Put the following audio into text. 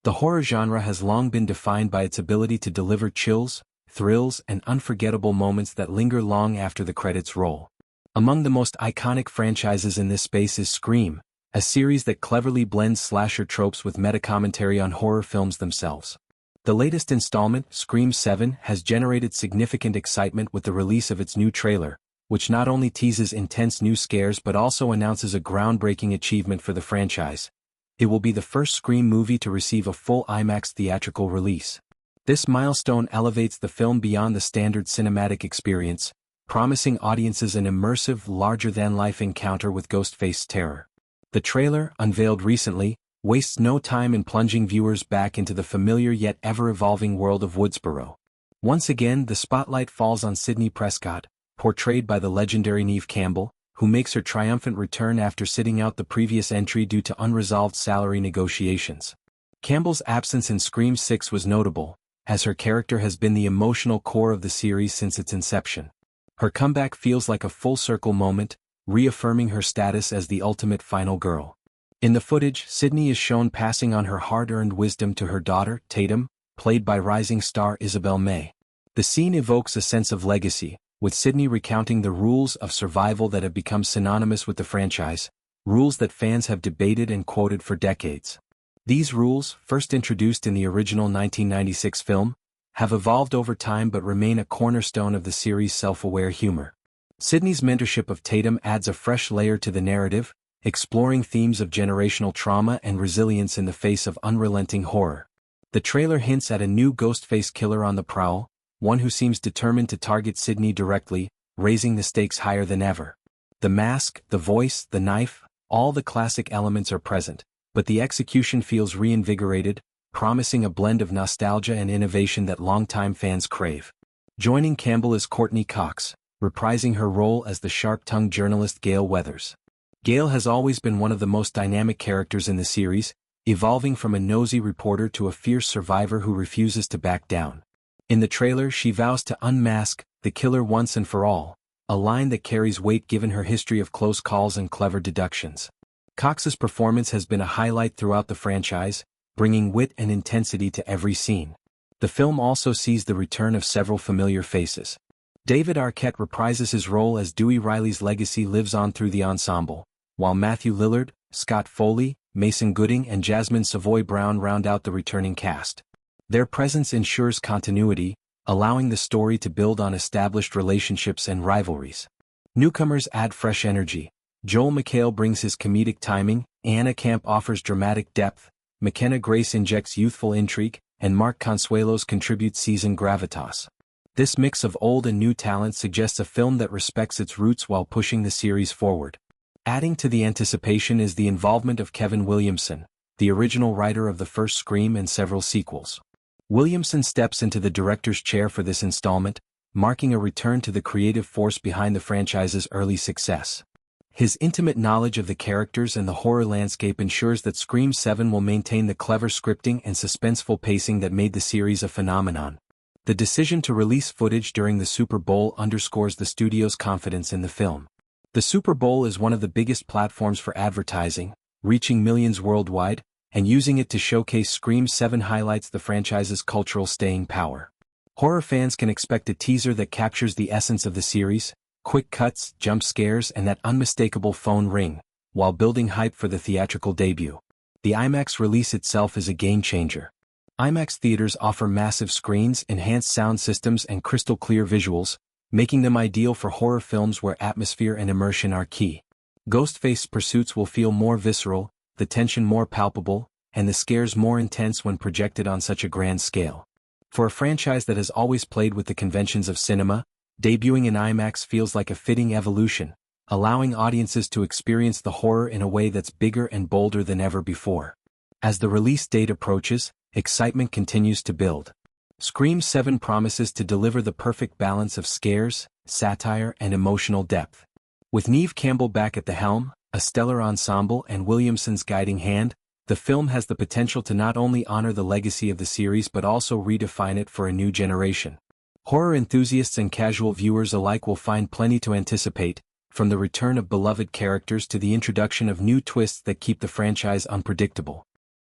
The horror genre has long been defined by its ability to deliver chills, thrills, and unforgettable moments that linger long after the credits roll. Among the most iconic franchises in this space is Scream, a series that cleverly blends slasher tropes with meta-commentary on horror films themselves. The latest installment, Scream 7, has generated significant excitement with the release of its new trailer, which not only teases intense new scares but also announces a groundbreaking achievement for the franchise. It will be the first Scream movie to receive a full IMAX theatrical release. This milestone elevates the film beyond the standard cinematic experience, promising audiences an immersive, larger-than-life encounter with Ghostface terror. The trailer, unveiled recently, wastes no time in plunging viewers back into the familiar yet ever-evolving world of Woodsboro. Once again, the spotlight falls on Sidney Prescott, portrayed by the legendary Neve Campbell, who makes her triumphant return after sitting out the previous entry due to unresolved salary negotiations. Campbell's absence in Scream 6 was notable, as her character has been the emotional core of the series since its inception. Her comeback feels like a full-circle moment, reaffirming her status as the ultimate final girl. In the footage, Sidney is shown passing on her hard-earned wisdom to her daughter, Tatum, played by rising star Isabel May. The scene evokes a sense of legacy, with Sidney recounting the rules of survival that have become synonymous with the franchise, rules that fans have debated and quoted for decades. These rules, first introduced in the original 1996 film, have evolved over time but remain a cornerstone of the series' self-aware humor. Sidney's mentorship of Tatum adds a fresh layer to the narrative, exploring themes of generational trauma and resilience in the face of unrelenting horror. The trailer hints at a new Ghostface killer on the prowl, one who seems determined to target Sidney directly, raising the stakes higher than ever. The mask, the voice, the knife, all the classic elements are present, but the execution feels reinvigorated, promising a blend of nostalgia and innovation that longtime fans crave. Joining Campbell is Courteney Cox, reprising her role as the sharp-tongued journalist Gale Weathers. Gale has always been one of the most dynamic characters in the series, evolving from a nosy reporter to a fierce survivor who refuses to back down. In the trailer, she vows to unmask the killer once and for all, a line that carries weight given her history of close calls and clever deductions. Cox's performance has been a highlight throughout the franchise, bringing wit and intensity to every scene. The film also sees the return of several familiar faces. David Arquette reprises his role as Dewey Riley's legacy lives on through the ensemble, while Matthew Lillard, Scott Foley, Mason Gooding and Jasmine Savoy Brown round out the returning cast. Their presence ensures continuity, allowing the story to build on established relationships and rivalries. Newcomers add fresh energy. Joel McHale brings his comedic timing, Anna Camp offers dramatic depth, McKenna Grace injects youthful intrigue, and Mark Consuelos contributes seasoned gravitas. This mix of old and new talent suggests a film that respects its roots while pushing the series forward. Adding to the anticipation is the involvement of Kevin Williamson, the original writer of the first Scream and several sequels. Williamson steps into the director's chair for this installment, marking a return to the creative force behind the franchise's early success. His intimate knowledge of the characters and the horror landscape ensures that Scream 7 will maintain the clever scripting and suspenseful pacing that made the series a phenomenon. The decision to release footage during the Super Bowl underscores the studio's confidence in the film. The Super Bowl is one of the biggest platforms for advertising, reaching millions worldwide, and using it to showcase Scream 7 highlights the franchise's cultural staying power. Horror fans can expect a teaser that captures the essence of the series, quick cuts, jump scares and that unmistakable phone ring, while building hype for the theatrical debut. The IMAX release itself is a game-changer. IMAX theaters offer massive screens, enhanced sound systems and crystal-clear visuals, making them ideal for horror films where atmosphere and immersion are key. Ghostface pursuits will feel more visceral, the tension more palpable, and the scares more intense when projected on such a grand scale. For a franchise that has always played with the conventions of cinema, debuting in IMAX feels like a fitting evolution, allowing audiences to experience the horror in a way that's bigger and bolder than ever before. As the release date approaches, excitement continues to build. Scream 7 promises to deliver the perfect balance of scares, satire, and emotional depth. With Neve Campbell back at the helm, a stellar ensemble and Williamson's guiding hand, the film has the potential to not only honor the legacy of the series but also redefine it for a new generation. Horror enthusiasts and casual viewers alike will find plenty to anticipate, from the return of beloved characters to the introduction of new twists that keep the franchise unpredictable.